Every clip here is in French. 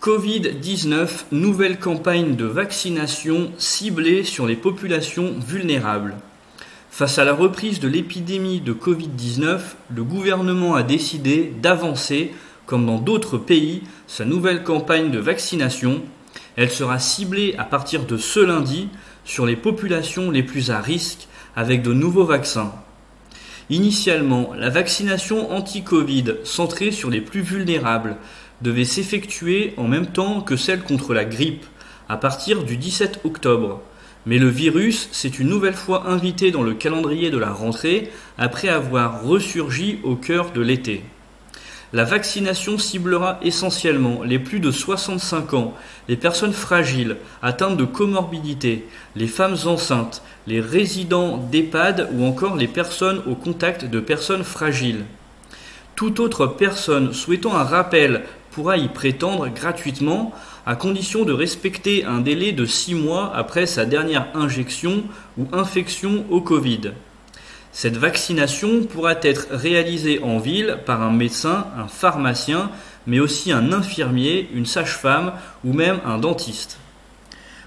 Covid-19, nouvelle campagne de vaccination ciblée sur les populations vulnérables. Face à la reprise de l'épidémie de Covid-19, le gouvernement a décidé d'avancer, comme dans d'autres pays, sa nouvelle campagne de vaccination. Elle sera ciblée à partir de ce lundi sur les populations les plus à risque avec de nouveaux vaccins. Initialement, la vaccination anti-Covid centrée sur les plus vulnérables devait s'effectuer en même temps que celle contre la grippe, à partir du 17 octobre. Mais le virus s'est une nouvelle fois invité dans le calendrier de la rentrée après avoir ressurgi au cœur de l'été. La vaccination ciblera essentiellement les plus de 65 ans, les personnes fragiles, atteintes de comorbidités, les femmes enceintes, les résidents d'EHPAD ou encore les personnes au contact de personnes fragiles. Toute autre personne souhaitant un rappel pourra y prétendre gratuitement à condition de respecter un délai de 6 mois après sa dernière injection ou infection au Covid. Cette vaccination pourra être réalisée en ville par un médecin, un pharmacien, mais aussi un infirmier, une sage-femme ou même un dentiste.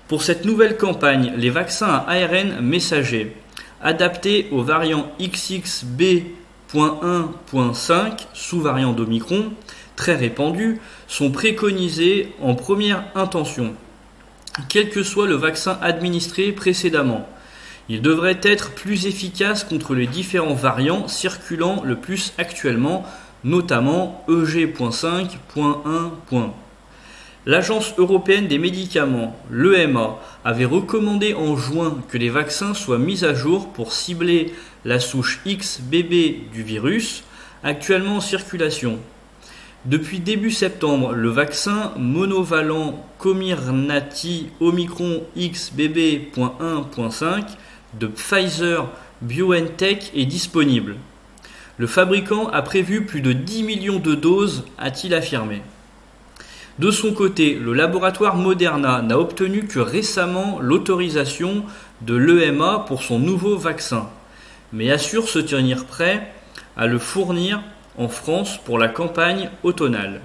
Pour cette nouvelle campagne, les vaccins à ARN messager, adaptés aux variants XXB.1.5, sous-variant d'Omicron, très répandus, sont préconisés en première intention, quel que soit le vaccin administré précédemment. Il devrait être plus efficace contre les différents variants circulant le plus actuellement, notamment EG.5.1. L'Agence européenne des médicaments, l'EMA, avait recommandé en juin que les vaccins soient mis à jour pour cibler la souche XBB du virus, actuellement en circulation. Depuis début septembre, le vaccin monovalent Comirnaty Omicron XBB.1.5 de Pfizer-BioNTech est disponible. Le fabricant a prévu plus de 10 millions de doses, a-t-il affirmé. De son côté, le laboratoire Moderna n'a obtenu que récemment l'autorisation de l'EMA pour son nouveau vaccin, mais assure se tenir prêt à le fournir en France pour la campagne automnale.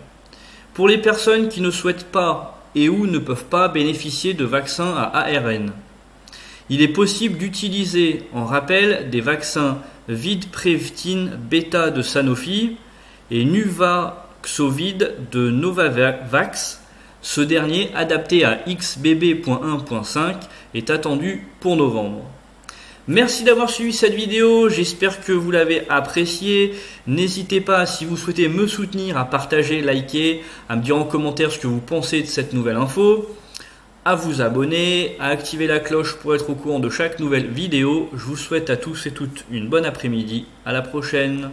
Pour les personnes qui ne souhaitent pas et ou ne peuvent pas bénéficier de vaccins à ARN, il est possible d'utiliser en rappel des vaccins Vidprevtin Beta de Sanofi et Nuvaxovid de Novavax. Ce dernier, adapté à XBB.1.5, est attendu pour novembre. Merci d'avoir suivi cette vidéo, j'espère que vous l'avez appréciée. N'hésitez pas, si vous souhaitez me soutenir, à partager, liker, à me dire en commentaire ce que vous pensez de cette nouvelle info, à vous abonner, à activer la cloche pour être au courant de chaque nouvelle vidéo. Je vous souhaite à tous et toutes une bonne après-midi. À la prochaine.